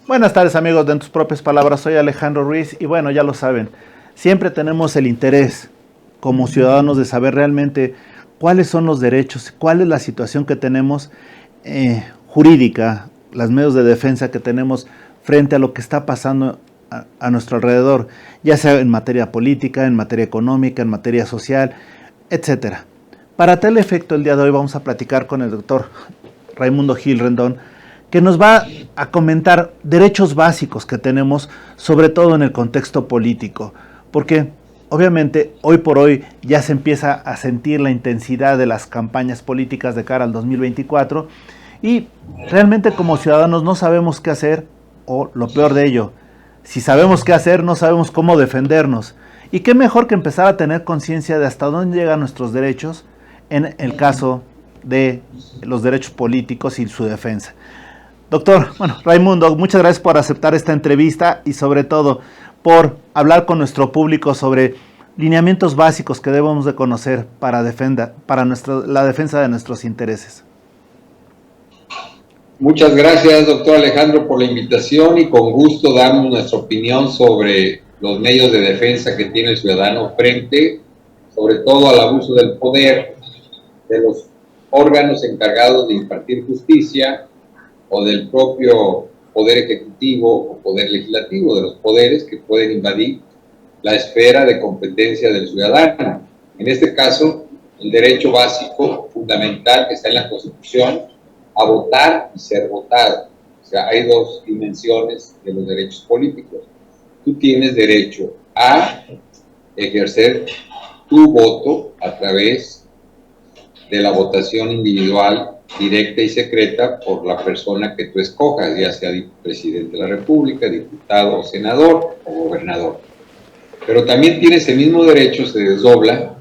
Buenas tardes amigos de En Tus Propias Palabras, soy Alejandro Ruiz y bueno, ya lo saben, siempre tenemos el interés como ciudadanos de saber realmente cuáles son los derechos, cuál es la situación que tenemos jurídica, los medios de defensa que tenemos frente a lo que está pasando a nuestro alrededor, ya sea en materia política, en materia económica, en materia social, etcétera. Para tal efecto, el día de hoy vamos a platicar con el doctor Raimundo Gil Rendón, que nos va a comentar derechos básicos que tenemos, sobre todo en el contexto político, porque obviamente hoy por hoy ya se empieza a sentir la intensidad de las campañas políticas de cara al 2024 y realmente como ciudadanos no sabemos qué hacer, o lo peor de ello, si sabemos qué hacer no sabemos cómo defendernos. Y qué mejor que empezar a tener conciencia de hasta dónde llegan nuestros derechos en el caso de los derechos políticos y su defensa. Doctor, Raimundo, muchas gracias por aceptar esta entrevista y sobre todo por hablar con nuestro público sobre lineamientos básicos que debemos de conocer para la defensa de nuestros intereses. Muchas gracias, doctor Alejandro, por la invitación y con gusto damos nuestra opinión sobre los medios de defensa que tiene el ciudadano frente, sobre todo al abuso del poder de los órganos encargados de impartir justicia o del propio poder ejecutivo o poder legislativo, de los poderes que pueden invadir la esfera de competencia del ciudadano. En este caso, el derecho básico fundamental que está en la Constitución a votar y ser votado. O sea, hay dos dimensiones de los derechos políticos. Tú tienes derecho a ejercer tu voto a través de la votación individual, directa y secreta por la persona que tú escojas, ya sea presidente de la República, diputado o senador o gobernador. Pero también tienes el mismo derecho, se desdobla,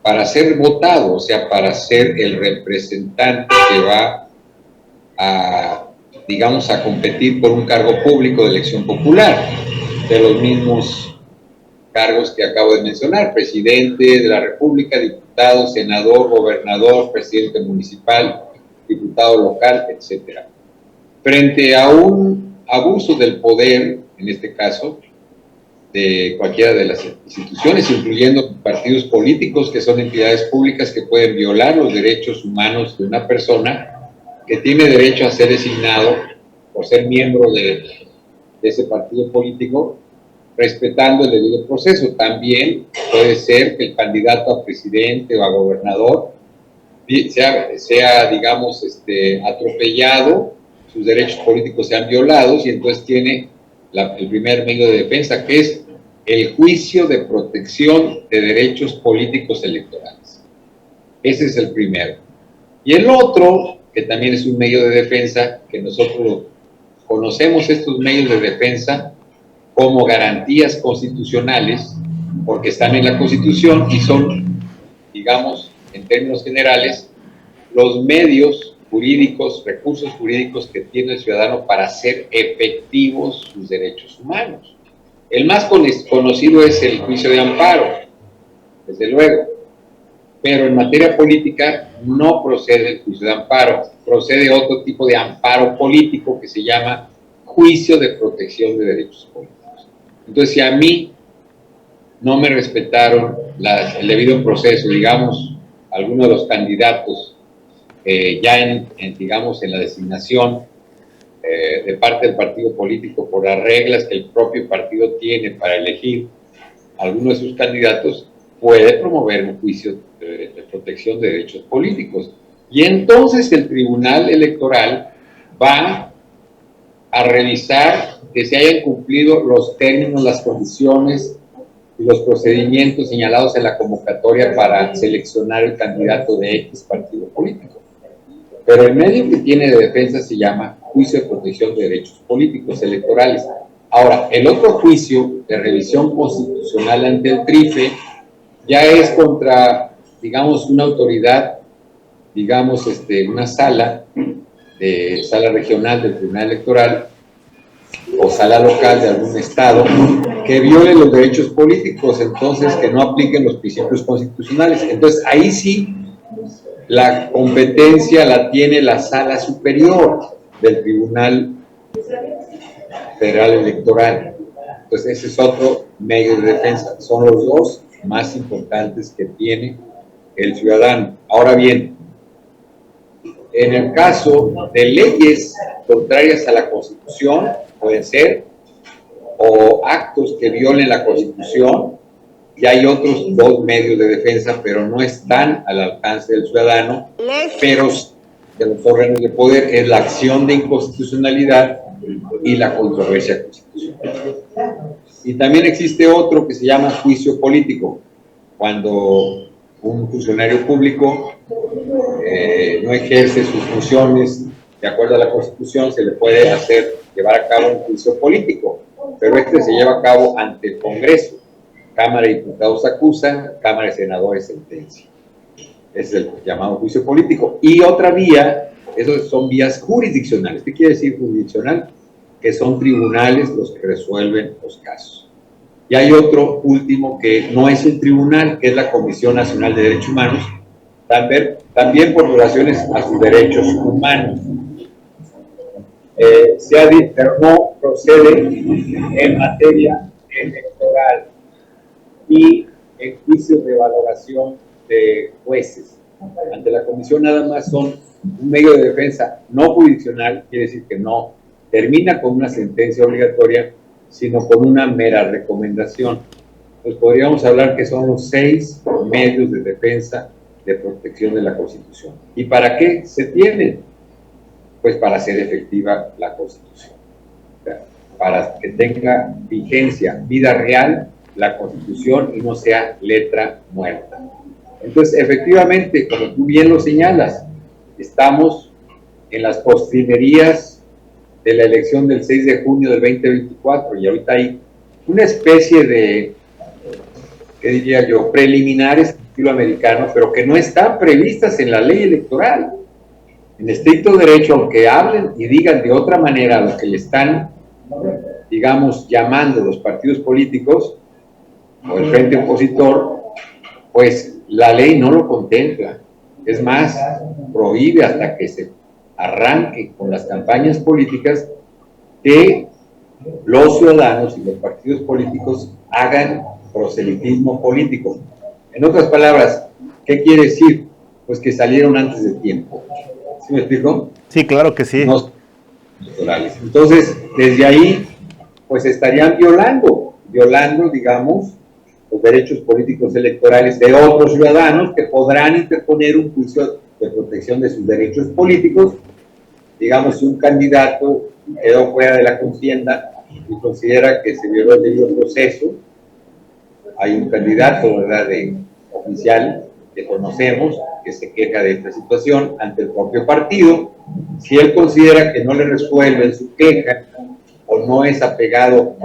para ser votado, o sea, para ser el representante que va a, digamos, a competir por un cargo público de elección popular, de los mismos cargos que acabo de mencionar: presidente de la República, diputado, senador, gobernador, presidente municipal, diputado local, etc. Frente a un abuso del poder, en este caso, de cualquiera de las instituciones, incluyendo partidos políticos, que son entidades públicas que pueden violar los derechos humanos de una persona que tiene derecho a ser designado por ser miembro de ese partido político, respetando el debido proceso. También puede ser que el candidato a presidente o a gobernador sea digamos, atropellado, sus derechos políticos sean violados, y entonces tiene el primer medio de defensa, que es el juicio de protección de derechos políticos electorales. Ese es el primero. Y el otro, que también es un medio de defensa, que nosotros conocemos estos medios de defensa como garantías constitucionales, porque están en la Constitución y son, digamos, en términos generales, los medios jurídicos, recursos jurídicos que tiene el ciudadano para hacer efectivos sus derechos humanos. El más conocido es el juicio de amparo, desde luego, pero en materia política no procede el juicio de amparo, procede otro tipo de amparo político que se llama juicio de protección de derechos políticos. Entonces, si a mí no me respetaron el debido proceso, digamos, algunos de los candidatos ya digamos, en la designación de parte del partido político, por las reglas que el propio partido tiene para elegir algunos de sus candidatos, puede promover un juicio de protección de derechos políticos. Y entonces el Tribunal Electoral va a revisar que se hayan cumplido los términos, las condiciones y los procedimientos señalados en la convocatoria para seleccionar el candidato de X partido político. Pero el medio que tiene de defensa se llama juicio de protección de derechos políticos electorales. Ahora, el otro juicio de revisión constitucional ante el TRIFE ya es contra, digamos, una autoridad, digamos, una sala regional del Tribunal Electoral o sala local de algún estado que viole los derechos políticos, entonces que no apliquen los principios constitucionales. Entonces ahí sí la competencia la tiene la sala superior del Tribunal Federal Electoral. Entonces ese es otro medio de defensa. Son los dos más importantes que tiene el ciudadano. Ahora bien, en el caso de leyes contrarias a la Constitución, pueden ser, o actos que violen la Constitución, y hay otros dos medios de defensa, pero no están al alcance del ciudadano, pero de los órganos de poder, es la acción de inconstitucionalidad y la controversia constitucional. Y también existe otro que se llama juicio político, cuando un funcionario público no ejerce sus funciones de acuerdo a la Constitución, se le puede llevar a cabo un juicio político, pero este se lleva a cabo ante el Congreso. Cámara de Diputados acusa, Cámara de Senadores sentencia. Es el llamado juicio político. Y otra vía, esos son vías jurisdiccionales. ¿Qué quiere decir jurisdiccional? Que son tribunales los que resuelven los casos. Y hay otro último que no es el tribunal, que es la Comisión Nacional de Derechos Humanos, también por violaciones a sus derechos humanos. Se ha dicho, pero no procede en materia electoral y en juicios de valoración de jueces. Ante la comisión nada más son un medio de defensa no jurisdiccional, quiere decir que no termina con una sentencia obligatoria, sino con una mera recomendación. Pues podríamos hablar que son los 6 medios de defensa de protección de la Constitución. ¿Y para qué se tienen? Pues para hacer efectiva la Constitución. O sea, para que tenga vigencia, vida real, la Constitución y no sea letra muerta. Entonces, efectivamente, como tú bien lo señalas, estamos en las postrimerías de la elección del 6 de junio del 2024 y ahorita hay una especie de, ¿qué diría yo?, preliminares estilo americano, pero que no están previstas en la ley electoral. En estricto derecho, aunque hablen y digan de otra manera a lo que le están, digamos, llamando los partidos políticos, o el frente opositor, pues la ley no lo contempla. Es más, prohíbe hasta que se arranque con las campañas políticas que los ciudadanos y los partidos políticos hagan proselitismo político. En otras palabras, ¿qué quiere decir? Pues que salieron antes de tiempo. ¿Sí me explico? Sí, claro que sí. No, electorales. Entonces, desde ahí, pues estarían violando, digamos, los derechos políticos electorales de otros ciudadanos que podrán interponer un juicio de protección de sus derechos políticos. Digamos, si un candidato quedó fuera de la contienda y considera que se violó el debido proceso, hay un candidato, ¿verdad?, oficial que conocemos que se queja de esta situación ante el propio partido. Si él considera que no le resuelven su queja o no es apegado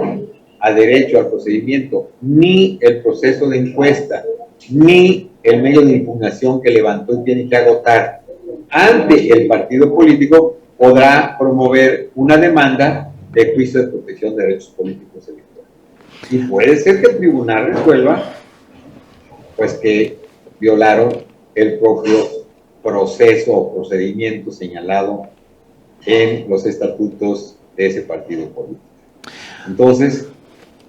a derecho al procedimiento, ni el proceso de encuesta, ni el medio de impugnación que levantó y tiene que agotar ante el partido político, podrá promover una demanda de juicio de protección de derechos políticos electorales. Y puede ser que el tribunal resuelva, pues, que violaron el propio proceso o procedimiento señalado en los estatutos de ese partido político. Entonces,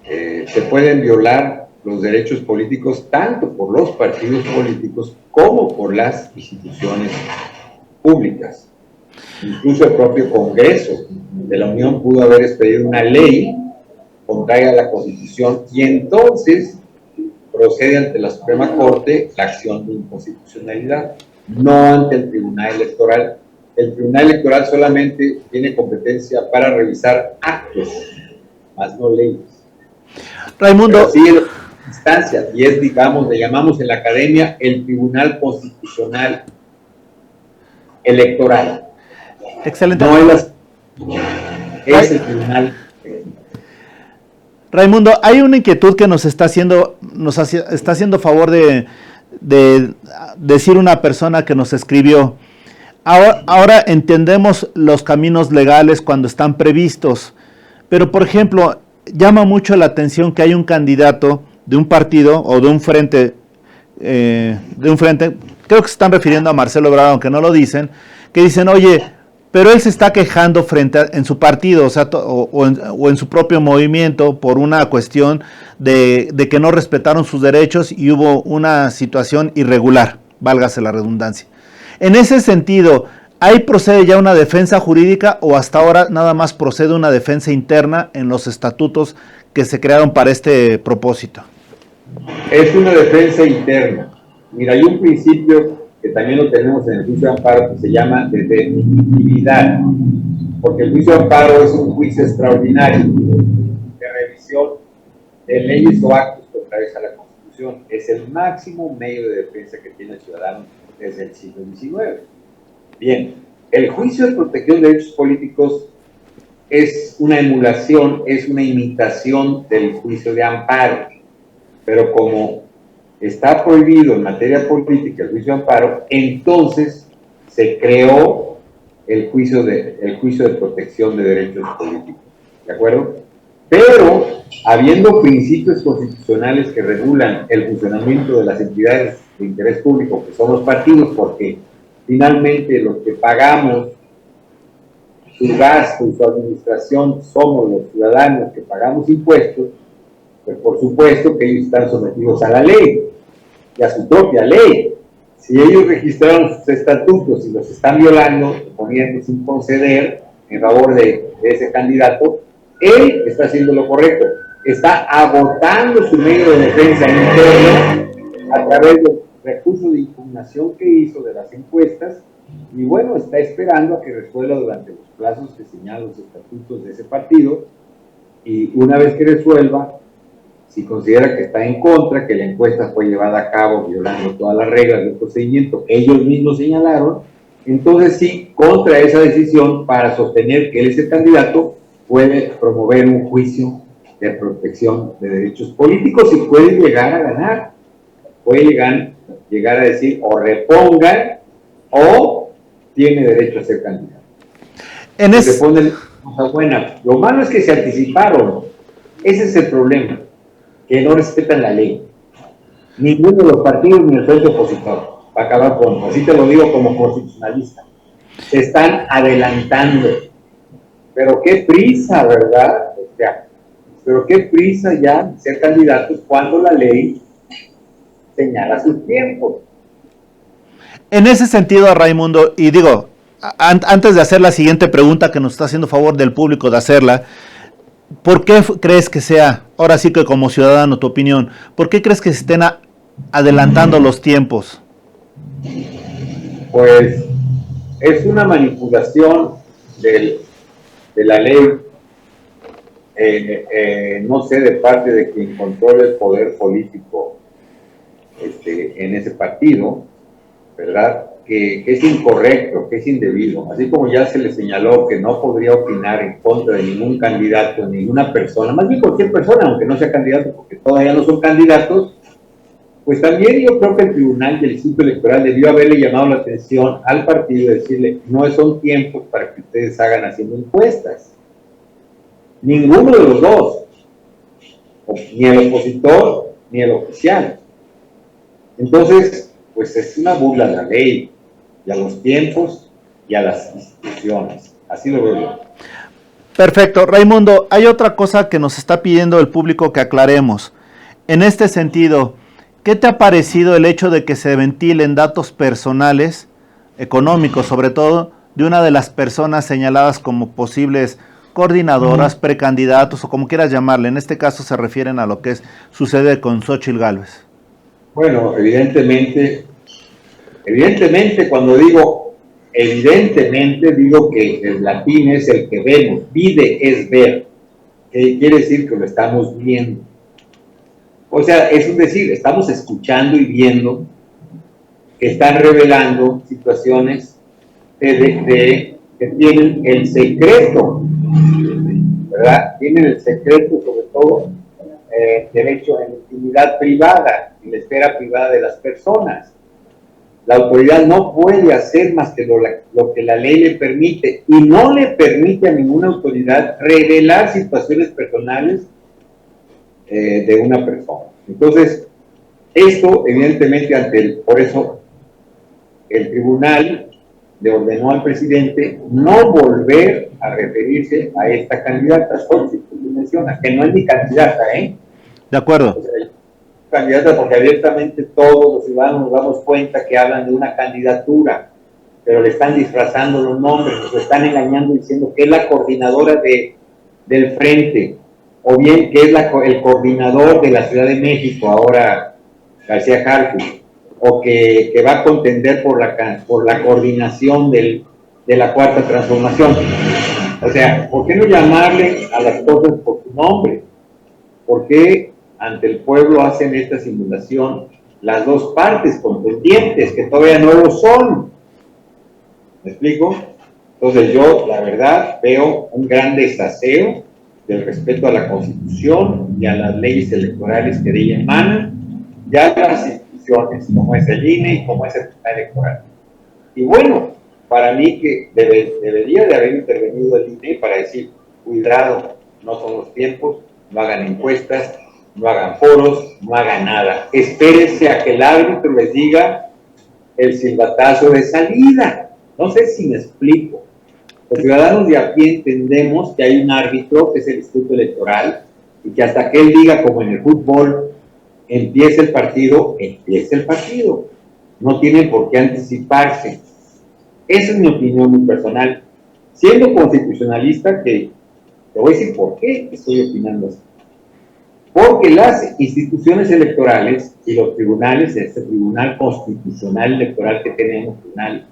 se pueden violar los derechos políticos tanto por los partidos políticos como por las instituciones públicas. Incluso el propio Congreso de la Unión pudo haber expedido una ley contraria a la Constitución y entonces procede ante la Suprema Corte la acción de inconstitucionalidad, no ante el Tribunal Electoral. El Tribunal Electoral solamente tiene competencia para revisar actos, más no leyes. Raimundo. Sí, en instancias, y es, digamos, le llamamos en la academia el Tribunal Constitucional Electoral. Excelente. No es el tribunal. Raimundo, hay una inquietud que nos está haciendo favor de decir una persona que nos escribió. Ahora entendemos los caminos legales cuando están previstos, pero por ejemplo, llama mucho la atención que hay un candidato de un partido o de un frente, creo que se están refiriendo a Marcelo Ebrard, aunque no lo dicen, que dicen, oye, pero él se está quejando en su partido, o sea, o en su propio movimiento por una cuestión de que no respetaron sus derechos y hubo una situación irregular, válgase la redundancia. En ese sentido, ¿ahí procede ya una defensa jurídica o hasta ahora nada más procede una defensa interna en los estatutos que se crearon para este propósito? Es una defensa interna. Mira, hay un principio que también lo tenemos en el juicio de amparo que se llama de definitividad, porque el juicio de amparo es un juicio extraordinario de revisión de leyes o actos contrarios a la Constitución. Es el máximo medio de defensa que tiene el ciudadano desde el siglo XIX. Bien, el juicio de protección de derechos políticos es una emulación, es una imitación del juicio de amparo, pero como está prohibido en materia política el juicio de amparo, entonces se creó el juicio de protección de derechos políticos, ¿de acuerdo? Pero, habiendo principios constitucionales que regulan el funcionamiento de las entidades de interés público, que son los partidos, porque finalmente los que pagamos su gasto y su administración somos los ciudadanos que pagamos impuestos, pues por supuesto que ellos están sometidos a la ley y a su propia ley. Si ellos registraron sus estatutos y los están violando, poniendo sin conceder en favor de ese candidato, él está haciendo lo correcto, está agotando su medio de defensa interno a través del recurso de impugnación que hizo de las encuestas, y bueno, está esperando a que resuelva durante los plazos que señalan los estatutos de ese partido, y una vez que resuelva, si considera que está en contra, que la encuesta fue llevada a cabo violando todas las reglas del procedimiento que ellos mismos señalaron, entonces sí, contra esa decisión, para sostener que él es el candidato, puede promover un juicio de protección de derechos políticos y puede llegar a ganar, puede llegar a decir o repongan o tiene derecho a ser candidato. Se pone cosa buena. Lo malo es que se anticiparon, ese es el problema, que no respetan la ley. Ninguno de los partidos ni el frente opositor va a acabar con, así te lo digo como constitucionalista, se están adelantando. Pero qué prisa, ¿verdad? O sea, pero qué prisa ya ser candidatos cuando la ley señala sus tiempos. En ese sentido, Raimundo, y digo, antes de hacer la siguiente pregunta que nos está haciendo favor del público de hacerla, ¿por qué crees que sea, ahora sí que como ciudadano, tu opinión, por qué crees que se estén adelantando los tiempos? Pues es una manipulación de la ley, no sé, de parte de quien controla el poder político en ese partido, ¿verdad? Que es incorrecto, que es indebido. Así como ya se le señaló que no podría opinar en contra de ningún candidato, ninguna persona, más bien cualquier persona, aunque no sea candidato, porque todavía no son candidatos, pues también yo creo que el Tribunal del Instituto Electoral debió haberle llamado la atención al partido y decirle, no son tiempos para que ustedes hagan haciendo encuestas. Ninguno de los dos, ni el opositor ni el oficial. Entonces, pues es una burla a la ley y a los tiempos y a las instituciones. Así lo veo yo. Perfecto. Raimundo, hay otra cosa que nos está pidiendo el público que aclaremos. En este sentido, ¿qué te ha parecido el hecho de que se ventilen datos personales, económicos sobre todo, de una de las personas señaladas como posibles coordinadoras, precandidatos o como quieras llamarle? En este caso se refieren a lo que sucede con Xóchitl Gálvez. Bueno, evidentemente, cuando digo evidentemente, digo que el latín es el que vemos, vide es ver, que quiere decir que lo estamos viendo. O sea, es decir, estamos escuchando y viendo que están revelando situaciones que tienen el secreto, ¿verdad? Tienen el secreto, sobre todo, derecho a la intimidad privada, en la esfera privada de las personas. La autoridad no puede hacer más que lo que la ley le permite, y no le permite a ninguna autoridad revelar situaciones personales de una persona. Entonces, esto evidentemente por eso el tribunal le ordenó al presidente no volver a referirse a esta candidata, Xochitl, que tú mencionas, que no es ni candidata, ¿eh? De acuerdo. O sea, candidata porque abiertamente todos los ciudadanos nos damos cuenta que hablan de una candidatura, pero le están disfrazando los nombres, nos están engañando diciendo que es la coordinadora del frente, o bien que es el coordinador de la Ciudad de México, ahora García Harfuch, o que va a contender por la coordinación de la Cuarta Transformación. O sea, ¿por qué no llamarle a las cosas por su nombre? ¿Por qué ante el pueblo hacen esta simulación las dos partes contendientes, que todavía no lo son? ¿Me explico? Entonces yo, la verdad, veo un gran desaseo del respeto a la Constitución y a las leyes electorales que de ella emanan, ya las instituciones, como es el INE y como es el Tribunal Electoral. Y bueno, para mí que debería de haber intervenido el INE para decir, cuidado, no son los tiempos, no hagan encuestas, no hagan foros, no hagan nada. Espérense a que el árbitro les diga el silbatazo de salida. No sé si me explico. Los ciudadanos de aquí entendemos que hay un árbitro, que es el Instituto Electoral, y que hasta que él diga, como en el fútbol, empieza el partido, empieza el partido. No tienen por qué anticiparse. Esa es mi opinión muy personal. Siendo constitucionalista, que te voy a decir por qué estoy opinando así. Porque las instituciones electorales y los tribunales, este Tribunal Constitucional Electoral que tenemos, Tribunal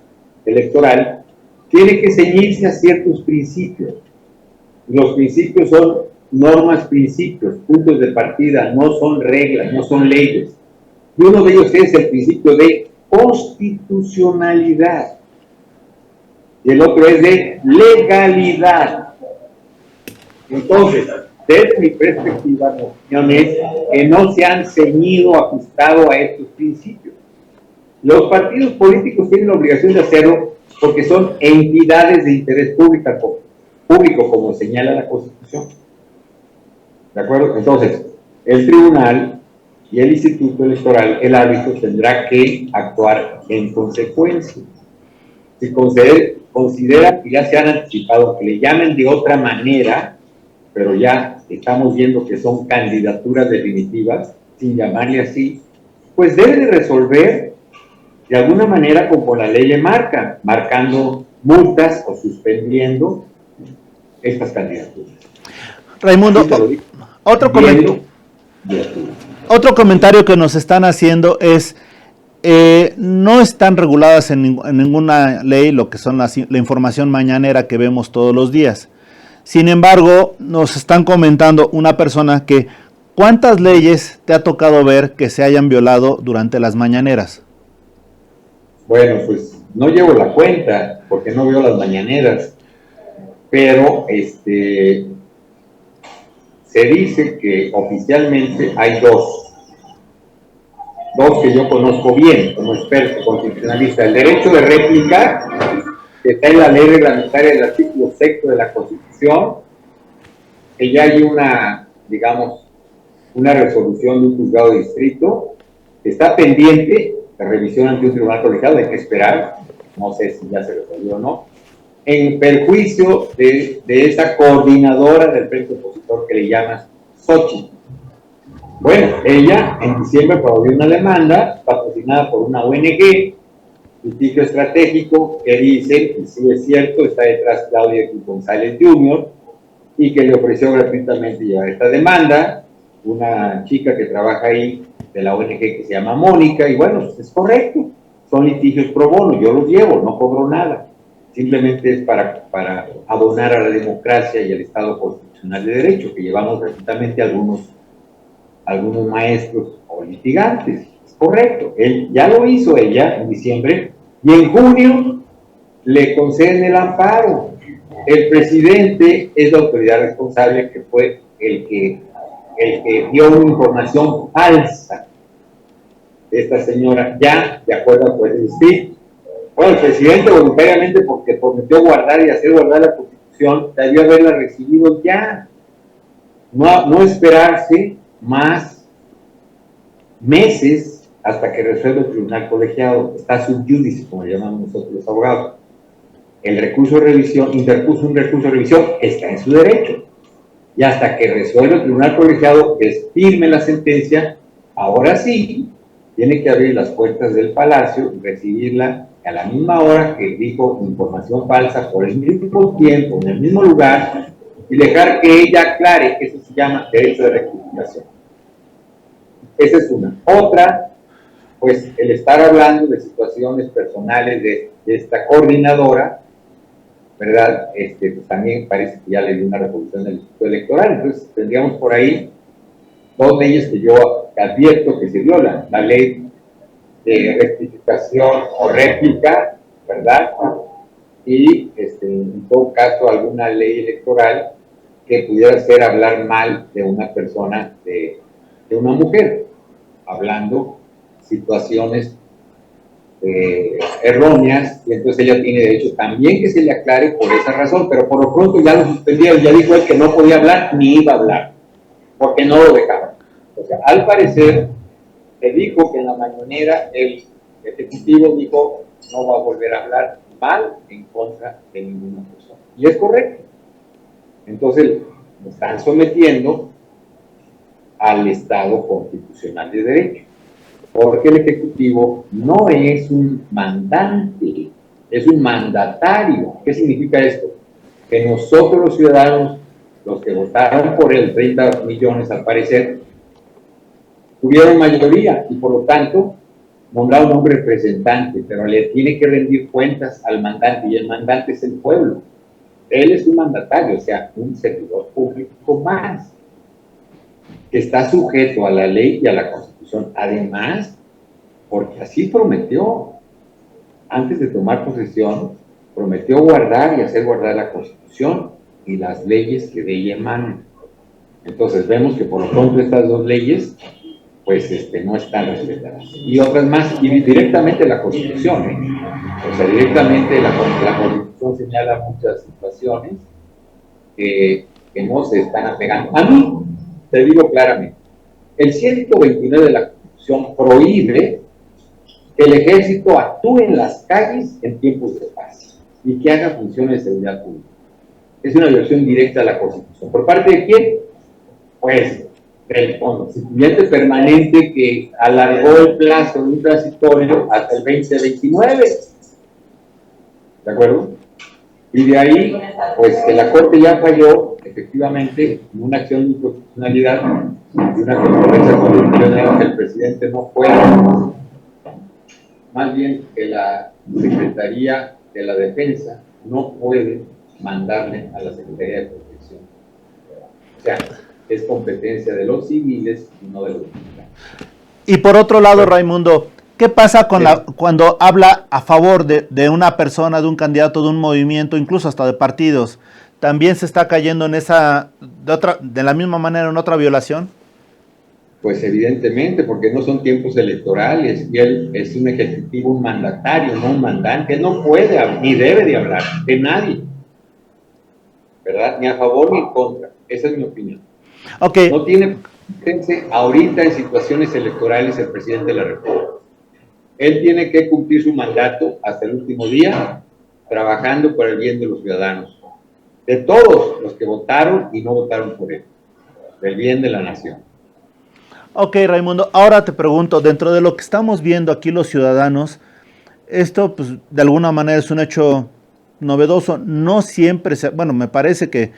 Electoral, tiene que ceñirse a ciertos principios. Los principios son normas, principios, puntos de partida, no son reglas, no son leyes. Y uno de ellos es el principio de constitucionalidad. Y el otro es de legalidad. Entonces, desde mi perspectiva, mi opinión es que no se han ceñido, ajustado a estos principios. Los partidos políticos tienen la obligación de hacerlo porque son entidades de interés público, como señala la Constitución. ¿De acuerdo? Entonces, el tribunal y el Instituto Electoral, el árbitro, tendrá que actuar en consecuencia. Si considera que ya se han anticipado, que le llamen de otra manera, pero ya estamos viendo que son candidaturas definitivas, sin llamarle así, pues debe de resolver de alguna manera como la ley le marca, marcando multas o suspendiendo estas candidaturas. Raimundo, otro comentario que nos están haciendo es, no están reguladas en ninguna ley lo que son la información mañanera que vemos todos los días. Sin embargo, nos están comentando una persona que, ¿cuántas leyes te ha tocado ver que se hayan violado durante las mañaneras? Bueno, pues no llevo la cuenta porque no veo las mañaneras, pero se dice que oficialmente hay dos que yo conozco bien como experto constitucionalista. El derecho de réplica, que está en la ley reglamentaria del artículo 6 de la Constitución, que ya hay una resolución de un juzgado de distrito, está pendiente de revisión ante un tribunal colegiado, hay que esperar, no sé si ya se resolvió o no, en perjuicio de esa coordinadora del frente opositor que le llamas Xochitl. Bueno, ella en diciembre promovió una demanda patrocinada por una ONG, Litigio Estratégico, que dice, y sí es cierto, está detrás Claudia González Jr., y que le ofreció gratuitamente llevar esta demanda, una chica que trabaja ahí de la ONG que se llama Mónica, y bueno, pues es correcto, son litigios pro bono, yo los llevo, no cobro nada, simplemente es para abonar a la democracia y al Estado constitucional de derecho, que llevamos gratuitamente algunos maestros o litigantes. Es correcto, él ya lo hizo ella en diciembre, y en junio le conceden el amparo. El presidente es la autoridad responsable, que fue el que dio una información falsa de esta señora, ya de acuerdo al juez de justicia. Bueno, el presidente voluntariamente, porque prometió guardar y hacer guardar la Constitución, debió haberla recibido ya, no esperarse más meses hasta que resuelva el tribunal colegiado. Está sub judice, como le llamamos nosotros los abogados. el recurso de revisión, interpuso un recurso de revisión, está en su derecho. Y hasta que resuelva el tribunal colegiado, que es firme la sentencia, ahora sí, tiene que abrir las puertas del palacio, recibirla a la misma hora que dijo información falsa, por el mismo tiempo, en el mismo lugar, y dejar que ella aclare, que eso se llama derecho de rectificación. Esa es una. Otra, pues el estar hablando de situaciones personales de esta coordinadora, ¿verdad? Pues también parece que ya le dio una revolución del Instituto Electoral. Entonces tendríamos por ahí dos leyes que yo advierto que se violan: la ley de rectificación o réplica, ¿verdad? Y en todo caso alguna ley electoral que pudiera ser hablar mal de una persona, de una mujer, hablando situaciones erróneas, y entonces ella tiene derecho también que se le aclare por esa razón, pero por lo pronto ya lo suspendieron, ya dijo él que no podía hablar ni iba a hablar, porque no lo dejaban. O sea, al parecer se dijo que en la mañanera el ejecutivo dijo no va a volver a hablar mal en contra de ninguna persona, y es correcto. Entonces lo están sometiendo al Estado constitucional de derecho, porque el Ejecutivo no es un mandante, es un mandatario. ¿Qué significa esto? Que nosotros los ciudadanos, los que votaron por él, 30 millones al parecer, tuvieron mayoría y por lo tanto nombraron un hombre representante, pero le tiene que rendir cuentas al mandante, y el mandante es el pueblo. Él es un mandatario, o sea, un servidor público más, que está sujeto a la ley y a la Constitución. Además, porque así prometió, antes de tomar posesión, prometió guardar y hacer guardar la Constitución y las leyes que de ella emanan. Entonces vemos que por lo pronto estas dos leyes pues no están respetadas. Y otras más, y directamente la Constitución, o sea, directamente la Constitución señala muchas situaciones que no se están apegando. A mí, te digo claramente, el 129 de la Constitución prohíbe que el ejército actúe en las calles en tiempos de paz y que haga funciones de seguridad pública. Es una violación directa a la Constitución. ¿Por parte de quién? Pues del constituyente permanente, que alargó el plazo de un transitorio hasta el 2029. ¿De acuerdo? Y de ahí, pues que la Corte ya falló, efectivamente, en una acción de inconstitucionalidad y una controversia constitucional, que el presidente no pueda, más bien que la Secretaría de la Defensa no puede mandarle a la Secretaría de Protección. O sea, es competencia de los civiles y no de los militares. Y por otro lado, Raimundo, ¿qué pasa con cuando habla a favor de una persona, de un candidato, de un movimiento, incluso hasta de partidos? ¿También se está cayendo en esa, de la misma manera, en otra violación? Pues evidentemente, porque no son tiempos electorales, y él es un ejecutivo, un mandatario, no un mandante. Él no puede ni debe de hablar de nadie, ¿verdad? Ni a favor ni en contra. Esa es mi opinión. Okay. No tiene competencia ahorita en situaciones electorales el presidente de la República. Él tiene que cumplir su mandato hasta el último día, trabajando por el bien de los ciudadanos, de todos los que votaron y no votaron por él, del bien de la nación. Ok, Raimundo, ahora te pregunto, dentro de lo que estamos viendo aquí los ciudadanos, esto pues de alguna manera es un hecho novedoso, no siempre, bueno, me parece que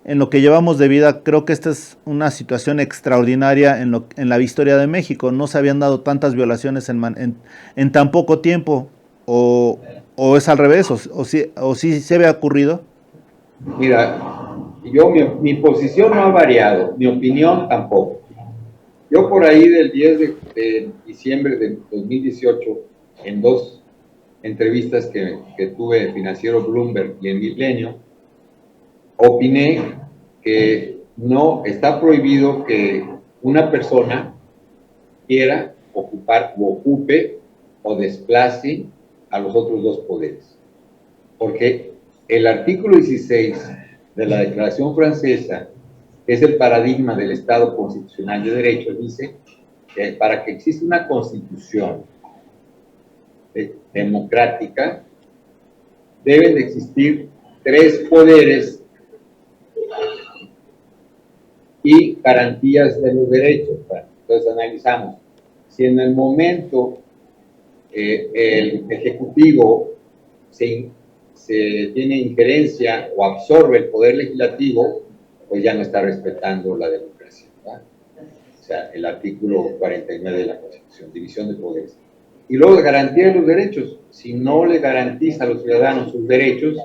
en lo que llevamos de vida, creo que esta es una situación extraordinaria en la historia de México. No se habían dado tantas violaciones en tan poco tiempo, o es al revés, o sí se había ocurrido. Mira, mi posición no ha variado, mi opinión tampoco. Yo por ahí del 10 de diciembre de 2018, en dos entrevistas que tuve en Financiero Bloomberg y en Milenio, opiné que no está prohibido que una persona quiera ocupar o ocupe o desplace a los otros dos poderes. Porque el artículo 16 de la Declaración Francesa, que es el paradigma del Estado constitucional de derecho, dice que para que exista una constitución democrática, deben de existir 3 poderes y garantías de los derechos. Entonces analizamos, si en el momento el Ejecutivo se tiene injerencia o absorbe el poder legislativo, pues ya no está respetando la democracia, ¿verdad? O sea, el artículo 49 de la Constitución, división de poderes. Y luego la garantía de los derechos. Si no le garantiza a los ciudadanos sus derechos,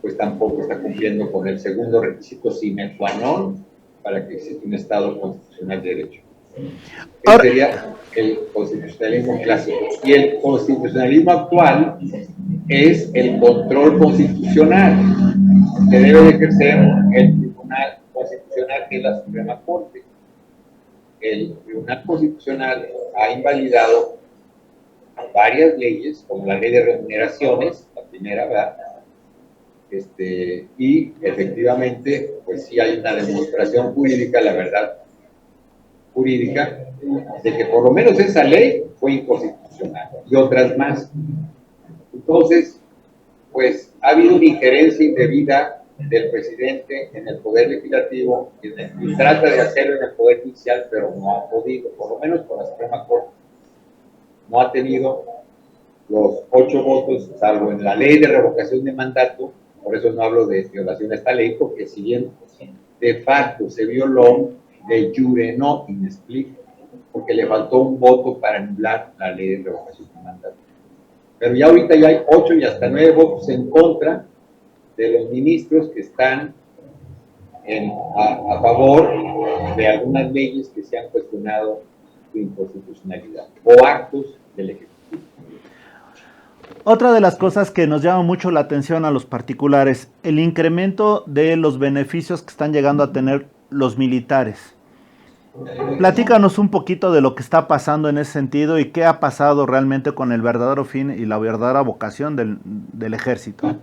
pues tampoco está cumpliendo con el segundo requisito sine qua non para que exista un Estado constitucional de derecho. Ese sería el constitucionalismo clásico. Y el constitucionalismo actual es el control constitucional que debe de ejercer el Tribunal Constitucional, que es la Suprema Corte. El Tribunal Constitucional ha invalidado varias leyes, como la ley de remuneraciones, la primera, ¿verdad? Y efectivamente, pues sí hay una demostración jurídica, la verdad jurídica, de que por lo menos esa ley fue inconstitucional y otras más. Entonces, pues ha habido una injerencia indebida del presidente en el poder legislativo y trata de hacerlo en el poder judicial, pero no ha podido, por lo menos con la Suprema Corte. No ha tenido los 8 votos, salvo en la ley de revocación de mandato. Por eso no hablo de violación a esta ley, porque si bien de facto se violó, de jure no, y me explico, porque le faltó un voto para anular la ley de revocación de mandato. Pero ya ahorita ya hay 8 y hasta 9 votos en contra de los ministros que están a favor de algunas leyes que se han cuestionado su inconstitucionalidad o actos del Ejecutivo. Otra de las cosas que nos llama mucho la atención a los particulares, el incremento de los beneficios que están llegando a tener los militares. Platícanos un poquito de lo que está pasando en ese sentido y qué ha pasado realmente con el verdadero fin y la verdadera vocación del ejército.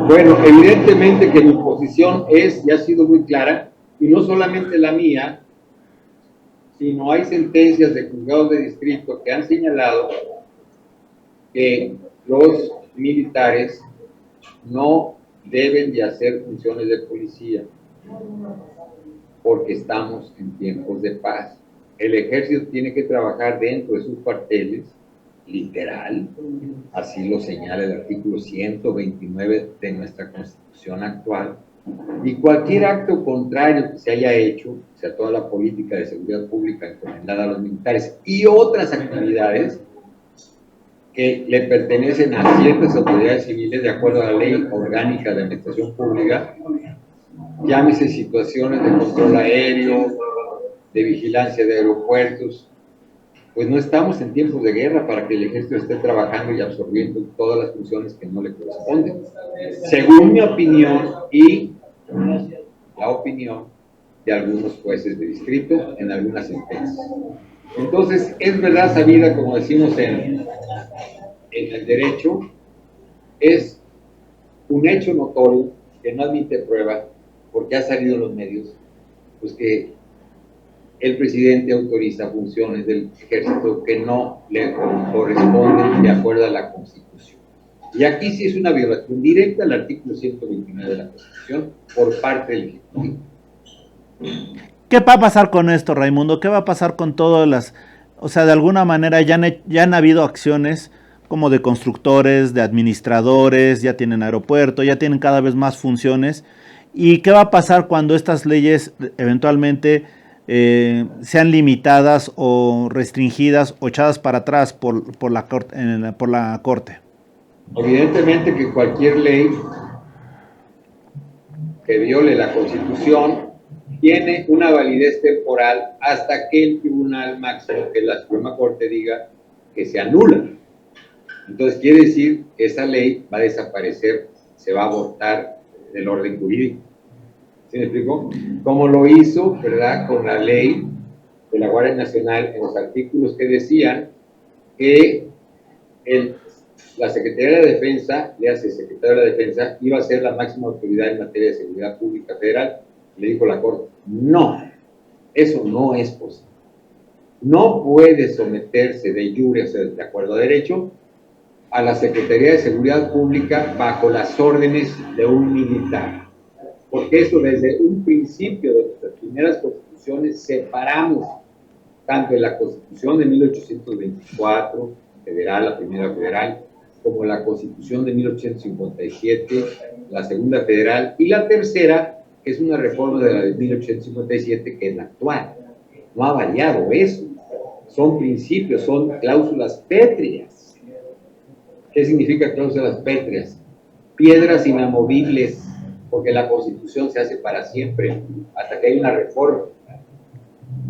Bueno, evidentemente que mi posición es y ha sido muy clara, y no solamente la mía, sino hay sentencias de juzgados de distrito que han señalado que los militares no deben de hacer funciones de policía porque estamos en tiempos de paz. El ejército tiene que trabajar dentro de sus cuarteles, literal, así lo señala el artículo 129 de nuestra Constitución actual, y cualquier acto contrario que se haya hecho, o sea, toda la política de seguridad pública encomendada a los militares y otras actividades que le pertenecen a ciertas autoridades civiles de acuerdo a la Ley Orgánica de Administración Pública, llámese situaciones de control aéreo, de vigilancia de aeropuertos, pues no estamos en tiempos de guerra para que el ejército esté trabajando y absorbiendo todas las funciones que no le corresponden. Según mi opinión y la opinión de algunos jueces de distrito en algunas sentencias. Entonces, es verdad sabida, como decimos en el derecho, es un hecho notorio que no admite prueba, porque ha salido en los medios, pues que el presidente autoriza funciones del ejército que no le corresponden de acuerdo a la Constitución. Y aquí sí es una violación directa al artículo 129 de la Constitución por parte del Ejecutivo. ¿Qué va a pasar con esto, Raimundo? ¿Qué va a pasar con todas las... O sea, de alguna manera ya han habido acciones como de constructores, de administradores, ya tienen aeropuerto, ya tienen cada vez más funciones. ¿Y qué va a pasar cuando estas leyes eventualmente sean limitadas o restringidas o echadas para atrás por la Corte? Evidentemente que cualquier ley que viole la Constitución tiene una validez temporal hasta que el Tribunal Máximo, que es la Suprema Corte, diga que se anula. Entonces quiere decir que esa ley va a desaparecer, se va a abortar del orden jurídico. ¿Sí me explico? Como lo hizo, ¿verdad?, con la ley de la Guardia Nacional en los artículos que decían que la Secretaría de Defensa, Secretaría de la Defensa, iba a ser la máxima autoridad en materia de seguridad pública federal. Le dijo la Corte, no, eso no es posible. No puede someterse de jure, o sea, de acuerdo a derecho, a la Secretaría de Seguridad Pública bajo las órdenes de un militar. Porque eso desde un principio de nuestras primeras constituciones separamos tanto en la Constitución de 1824, federal, la primera federal, como la Constitución de 1857, la segunda federal, y la tercera, que es una reforma de la de 1857, que es la actual. No ha variado eso. Son principios, son cláusulas pétreas. ¿Qué significa cláusulas pétreas? Piedras inamovibles, porque la Constitución se hace para siempre, hasta que hay una reforma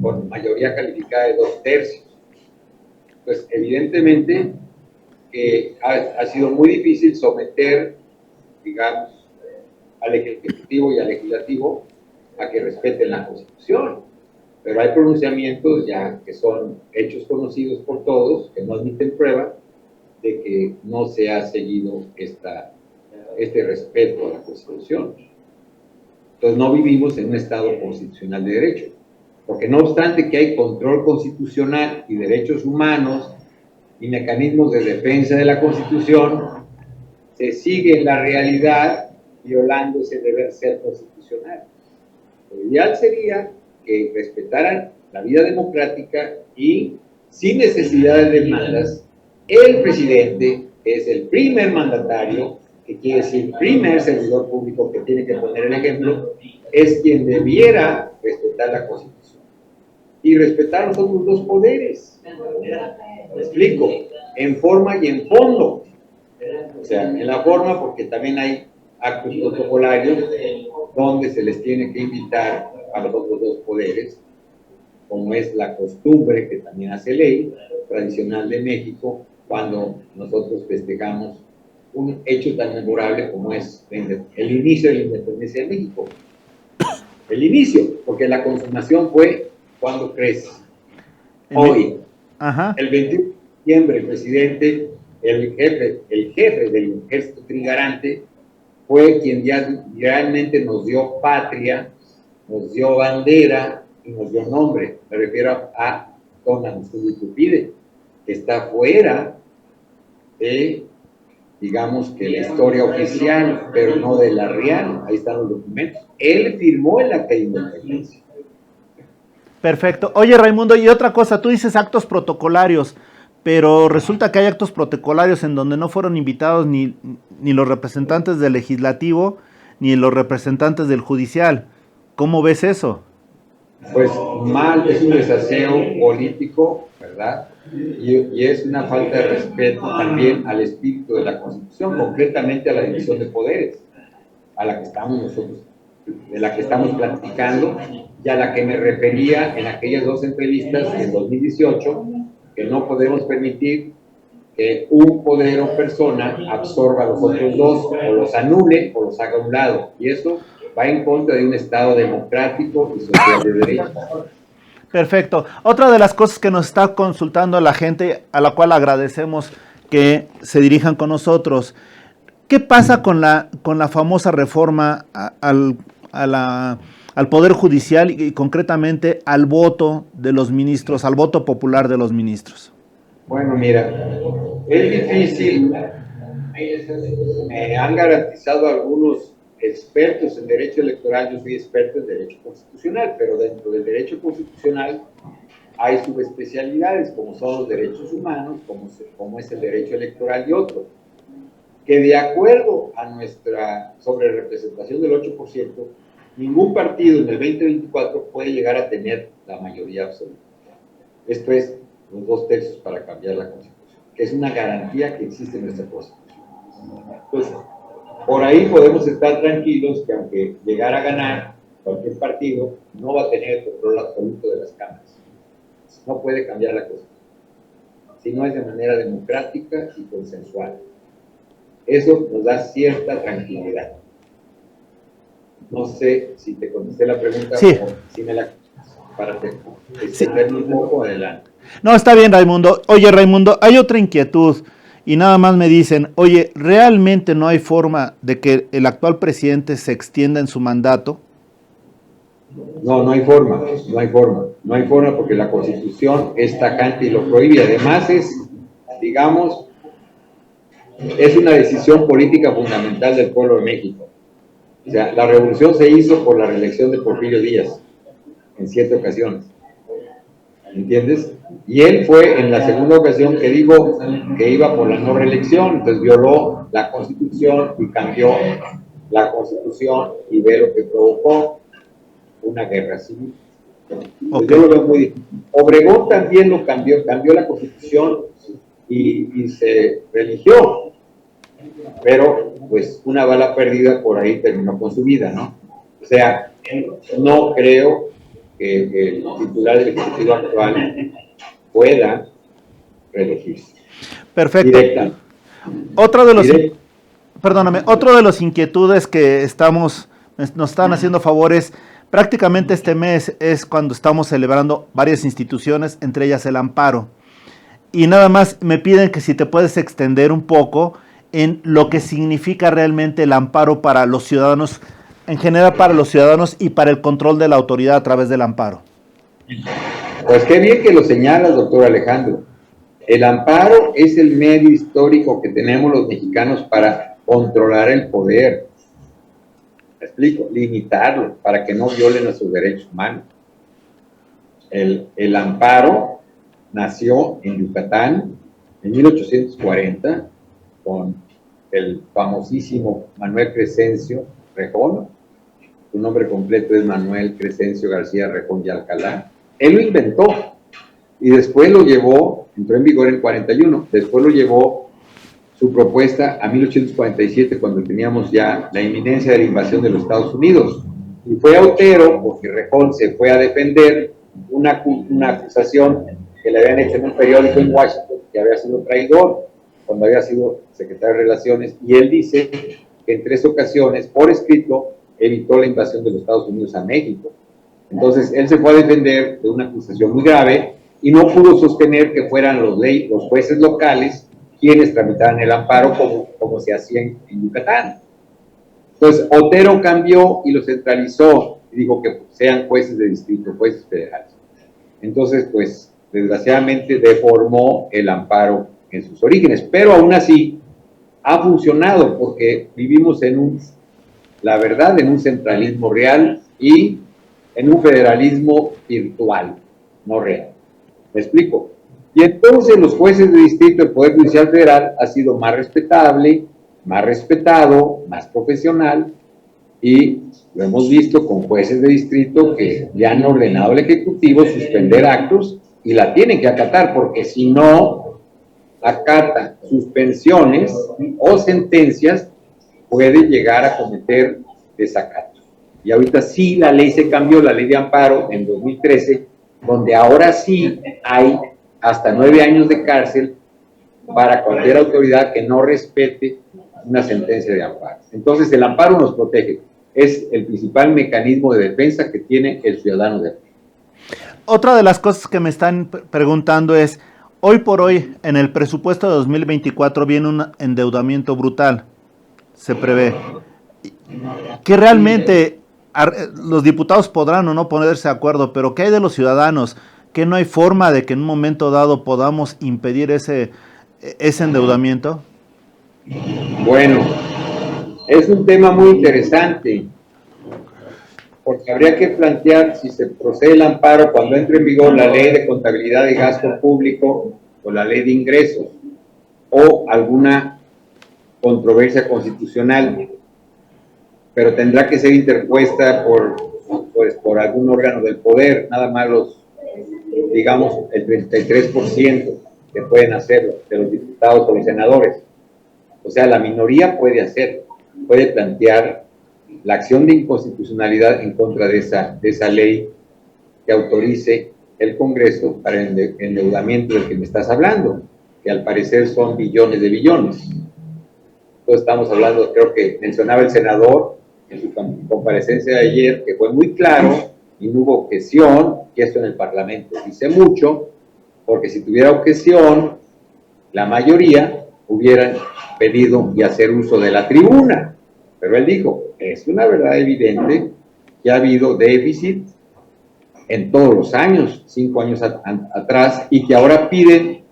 por mayoría calificada de 2/3. Pues evidentemente ha sido muy difícil someter, digamos, al Ejecutivo y al Legislativo a que respeten la Constitución. Pero hay pronunciamientos ya que son hechos conocidos por todos, que no admiten prueba de que no se ha seguido este respeto a la Constitución. Entonces no vivimos en un Estado constitucional de derecho, porque no obstante que hay control constitucional y derechos humanos y mecanismos de defensa de la Constitución, se sigue en la realidad violando ese deber ser constitucional. Lo ideal sería que respetaran la vida democrática y, sin necesidad de demandas, el presidente es el primer mandatario, que quiere decir primer servidor público que tiene que poner el ejemplo, es quien debiera respetar la Constitución y respetar los otros dos poderes. Me explico, en forma y en fondo. O sea, en la forma porque también hay actos protocolarios donde se les tiene que invitar a los otros dos poderes, como es la costumbre que también hace ley tradicional de México cuando nosotros festejamos un hecho tan memorable como es el inicio de la independencia de México. El inicio, porque la consumación fue cuando crece. Hoy, el 21 de diciembre, el presidente, el jefe del ejército trigarante, fue quien ya realmente nos dio patria, nos dio bandera y nos dio nombre. Me refiero a don Anastasio Iturbide, que está fuera de, digamos, que la historia oficial, pero no de la real. Ahí están los documentos. Él firmó el acta de independencia. Perfecto. Oye, Raimundo, y otra cosa, tú dices actos protocolarios, pero resulta que hay actos protocolarios en donde no fueron invitados ni los representantes del legislativo ni los representantes del judicial. ¿Cómo ves eso? Pues mal, es un desaseo político, ¿verdad? Y es una falta de respeto también al espíritu de la Constitución, concretamente a la división de poderes, a la que estamos nosotros, de la que estamos platicando, y a la que me refería en aquellas dos entrevistas en 2018, que no podemos permitir que un poder o persona absorba a los otros dos, o los anule o los haga a un lado, y eso va en contra de un Estado democrático y social de derecho. Perfecto. Otra de las cosas que nos está consultando la gente, a la cual agradecemos que se dirijan con nosotros, ¿qué pasa con la famosa reforma al Poder Judicial y concretamente al voto de los ministros, al voto popular de los ministros? Bueno, mira, es difícil. Me han garantizado algunos expertos en derecho electoral, yo soy experto en derecho constitucional, pero dentro del derecho constitucional hay subespecialidades, como son los derechos humanos, como es el derecho electoral y otros, que de acuerdo a nuestra sobrerepresentación del 8%, ningún partido en el 2024 puede llegar a tener la mayoría absoluta. Esto es los 2/3 para cambiar la Constitución, que es una garantía que existe en nuestra Constitución. Entonces, por ahí podemos estar tranquilos que aunque llegara a ganar cualquier partido, no va a tener el control absoluto de las cámaras. No puede cambiar la Constitución, si no es de manera democrática y consensual. Eso nos da cierta tranquilidad. No sé si te contesté la pregunta, sí, o si me la para extenderme un poco adelante. No, está bien, Raimundo. Oye, Raimundo, hay otra inquietud y nada más me dicen, oye, ¿realmente no hay forma de que el actual presidente se extienda en su mandato? No, no hay forma, no hay forma. No hay forma porque la Constitución es tajante y lo prohíbe. Además es, digamos, es una decisión política fundamental del pueblo de México. O sea, la revolución se hizo por la reelección de Porfirio Díaz en 7 ocasiones. ¿Entiendes? Y él fue en la segunda ocasión que dijo que iba por la no reelección, entonces violó la Constitución y cambió la Constitución y ve lo que provocó una guerra civil. Pues yo lo veo muy difícil. Obregón también lo cambió la Constitución y se religió, pero pues una bala perdida por ahí terminó con su vida, ¿no? O sea, no creo que el titular del Ejecutivo actual pueda reelegirse. Perfecto. Directa. Otro de los inquietudes que nos están haciendo favores, prácticamente este mes es cuando estamos celebrando varias instituciones, entre ellas el Amparo. Y nada más me piden que si te puedes extender un poco en lo que significa realmente el amparo para los ciudadanos, en general para los ciudadanos y para el control de la autoridad a través del amparo. Pues qué bien que lo señalas, doctor Alejandro. El amparo es el medio histórico que tenemos los mexicanos para controlar el poder. ¿Me explico? Limitarlo para que no violen nuestros derechos humanos. El amparo nació en Yucatán en 1840 con el famosísimo Manuel Crescencio Rejón. Su nombre completo es Manuel Crescencio García Rejón y Alcalá. Él lo inventó y después lo llevó, entró en vigor en 41, después lo llevó su propuesta a 1847 cuando teníamos ya la inminencia de la invasión de los Estados Unidos. Y fue a Otero porque Rejón se fue a defender una acusación que le habían hecho en un periódico en Washington, que había sido traidor cuando había sido secretario de Relaciones, y él dice que en 3 ocasiones, por escrito, evitó la invasión de los Estados Unidos a México. Entonces, él se fue a defender de una acusación muy grave y no pudo sostener que fueran los jueces locales quienes tramitaran el amparo como se hacía en Yucatán. Entonces, Otero cambió y lo centralizó y dijo que sean jueces de distrito, jueces federales. Entonces, pues, desgraciadamente deformó el amparo en sus orígenes, pero aún así ha funcionado porque vivimos la verdad, en un centralismo real y en un federalismo virtual, no real. ¿Me explico? Y entonces los jueces de distrito del Poder Judicial Federal ha sido más respetable, más respetado, más profesional, y lo hemos visto con jueces de distrito que le han ordenado al Ejecutivo suspender actos y la tienen que acatar, porque si no acata suspensiones o sentencias, puede llegar a cometer desacato. Y ahorita sí la ley se cambió, la ley de amparo en 2013, donde ahora sí hay hasta 9 años de cárcel para cualquier autoridad que no respete una sentencia de amparo. Entonces el amparo nos protege, es el principal mecanismo de defensa que tiene el ciudadano de aquí. Otra de las cosas que me están preguntando es, hoy por hoy en el presupuesto de 2024 viene un endeudamiento brutal, se prevé, que realmente los diputados podrán o no ponerse de acuerdo, pero ¿qué hay de los ciudadanos? ¿Que no hay forma de que en un momento dado podamos impedir ese endeudamiento? Bueno, es un tema muy interesante, porque habría que plantear si se procede el amparo cuando entre en vigor la ley de contabilidad y gasto público o la ley de ingresos o alguna controversia constitucional, pero tendrá que ser interpuesta por algún órgano del poder, nada más digamos, el 33% que pueden hacerlo, de los diputados o los senadores. O sea, la minoría puede plantear la acción de inconstitucionalidad en contra de esa ley que autorice el Congreso para el endeudamiento del que me estás hablando, que al parecer son billones de billones. Entonces estamos hablando, creo que mencionaba el senador en su comparecencia de ayer, que fue muy claro y no hubo objeción, y esto en el Parlamento dice mucho, porque si tuviera objeción, la mayoría hubieran pedido y hacer uso de la tribuna. Pero él dijo, es una verdad evidente que ha habido déficit en todos los años, 5 años atrás, y que ahora piden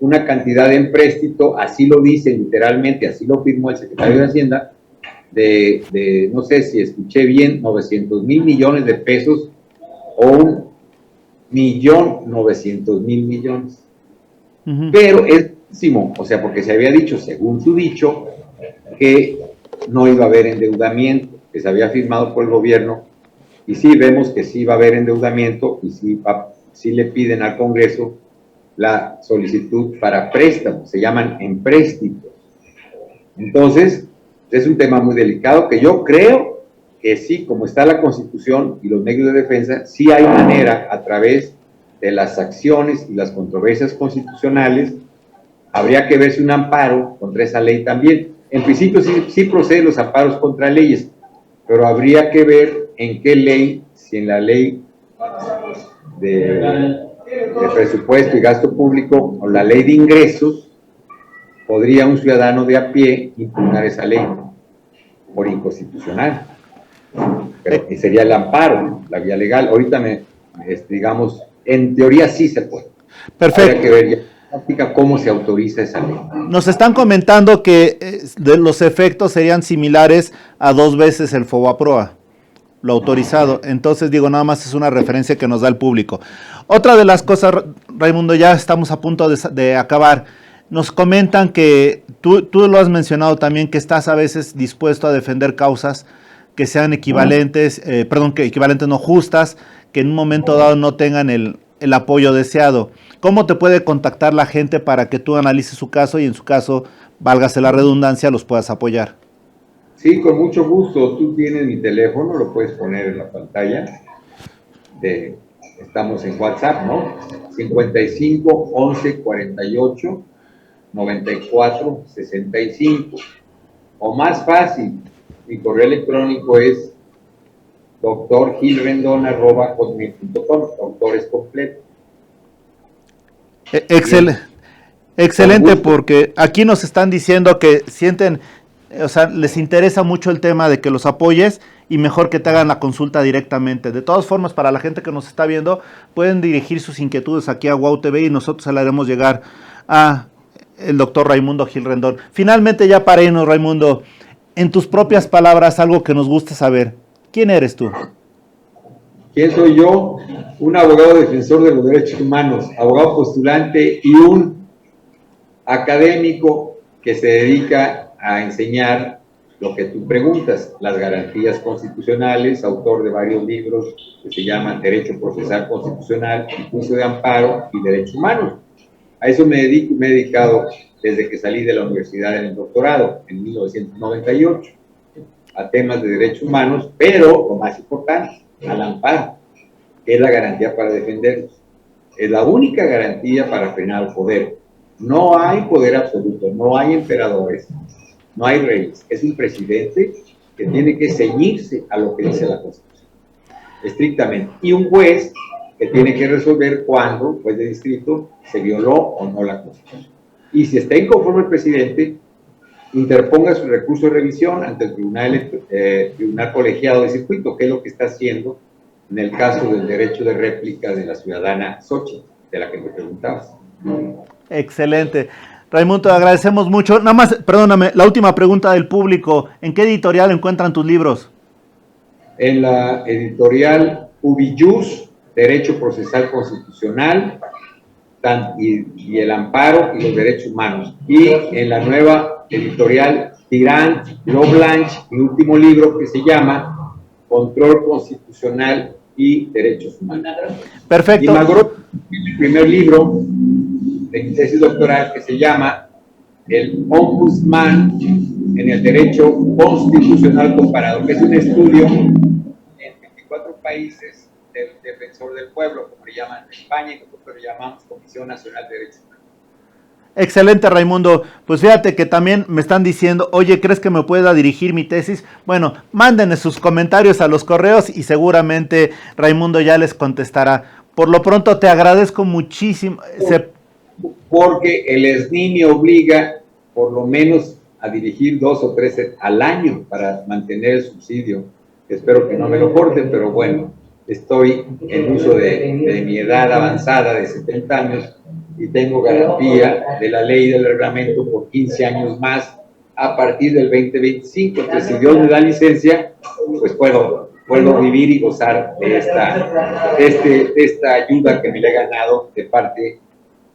una cantidad en empréstito, así lo dice literalmente, así lo firmó el secretario de Hacienda, no sé si escuché bien, 900,000 millones de pesos o 1,900,000 millones. Pero es muchísimo, o sea, porque se había dicho, según su dicho, que no iba a haber endeudamiento, que se había firmado por el gobierno, y sí vemos que sí va a haber endeudamiento, y sí le piden al Congreso la solicitud para préstamos, se llaman empréstitos. Entonces, es un tema muy delicado que yo creo que sí, como está la Constitución y los medios de defensa, sí hay manera a través de las acciones y las controversias constitucionales. Habría que ver si un amparo contra esa ley también. En principio sí proceden los amparos contra leyes, pero habría que ver en qué ley, si en la ley de presupuesto y gasto público o la ley de ingresos, podría un ciudadano de a pie impugnar esa ley por inconstitucional. Pero sería el amparo, la vía legal. Ahorita digamos, en teoría sí se puede. Perfecto. Habría que ver ya en práctica cómo se autoriza esa ley. Nos están comentando que los efectos serían similares a 2 veces el FOBAPROA, lo autorizado. Entonces, digo, nada más es una referencia que nos da el público. Otra de las cosas, Raimundo, ya estamos a punto de acabar. Nos comentan que tú lo has mencionado también, que estás a veces dispuesto a defender causas que sean equivalentes, que equivalentes no justas, que en un momento dado no tengan el apoyo deseado. ¿Cómo te puede contactar la gente para que tú analices su caso y en su caso, válgase la redundancia, los puedas apoyar? Sí, con mucho gusto. Tú tienes mi teléfono, lo puedes poner en la pantalla. Estamos en WhatsApp, ¿no? 55 11 48 94 65. O más fácil, mi correo electrónico es drgilrendon@hotmail.com. Doctor es completo. Excelente, porque aquí nos están diciendo que sienten, o sea, les interesa mucho el tema de que los apoyes y mejor que te hagan la consulta directamente. De todas formas, para la gente que nos está viendo, pueden dirigir sus inquietudes aquí a WOW TV y nosotros se la haremos llegar a el doctor Raimundo Gil Rendón. Finalmente, ya para irnos, Raimundo, en tus propias palabras, algo que nos gusta saber. ¿Quién eres tú? ¿Quién soy yo? Un abogado defensor de los derechos humanos, abogado postulante y un académico que se dedica a enseñar lo que tú preguntas, las garantías constitucionales, autor de varios libros que se llaman Derecho Procesal Constitucional, Juicio de Amparo y Derechos Humanos. A eso me he dedicado desde que salí de la universidad en el doctorado, en 1998, a temas de derechos humanos, pero lo más importante, al amparo, que es la garantía para defenderlos. Es la única garantía para frenar el poder. No hay poder absoluto, no hay emperadores, no hay reyes. Es un presidente que tiene que ceñirse a lo que dice la Constitución, estrictamente. Y un juez que tiene que resolver cuándo, juez de distrito, se violó o no la Constitución. Y si está inconforme el presidente, interponga su recurso de revisión ante el tribunal colegiado de circuito, que es lo que está haciendo en el caso del derecho de réplica de la ciudadana Xochitl, de la que me preguntabas. Excelente. Raimundo, te agradecemos mucho. Nada más, perdóname, la última pregunta del público. ¿En qué editorial encuentran tus libros? En la editorial Ubiyus, Derecho Procesal Constitucional y el Amparo y los Derechos Humanos. Y en la nueva editorial Tirant, Blanche, mi último libro que se llama Control Constitucional y Derechos Humanos. Perfecto. Y Magro, el primer libro de mi tesis doctoral que se llama El Ombudsman en el Derecho Constitucional Comparado, que es un estudio en 24 países del defensor del pueblo, como le llaman en España, y nosotros le llamamos Comisión Nacional de Derechos Humanos. Excelente, Raimundo. Pues fíjate que también me están diciendo, oye, ¿crees que me pueda dirigir mi tesis? Bueno, mándenle sus comentarios a los correos y seguramente Raimundo ya les contestará. Por lo pronto te agradezco muchísimo. Porque el SNI me obliga por lo menos a dirigir 2 o 3 al año para mantener el subsidio. Espero que no me lo corten, pero bueno, estoy en uso de mi edad avanzada de 70 años y tengo garantía de la ley y del reglamento por 15 años más a partir del 2025. Entonces, si Dios me da licencia, pues puedo vivir y gozar de esta ayuda que me le he ganado de parte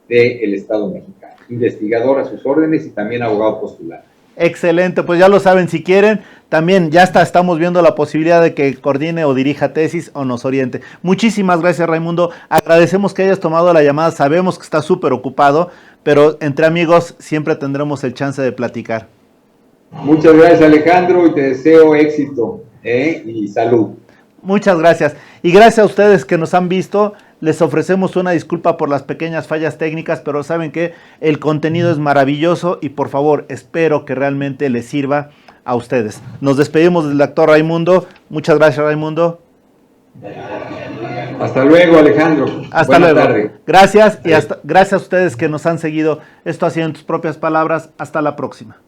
del Estado mexicano. Investigador a sus órdenes y también abogado postulado. Excelente, pues ya lo saben, si quieren, también ya estamos viendo la posibilidad de que coordine o dirija tesis o nos oriente. Muchísimas gracias, Raimundo. Agradecemos que hayas tomado la llamada, sabemos que está súper ocupado, pero entre amigos siempre tendremos el chance de platicar. Muchas gracias, Alejandro, y te deseo éxito y salud. Muchas gracias. Y gracias a ustedes que nos han visto. Les ofrecemos una disculpa por las pequeñas fallas técnicas, pero saben que el contenido es maravilloso y por favor, espero que realmente les sirva a ustedes. Nos despedimos del doctor Raimundo. Muchas gracias, Raimundo. Hasta luego, Alejandro. Hasta luego. Tarde. Gracias y gracias a ustedes que nos han seguido. Esto ha sido en tus propias palabras. Hasta la próxima.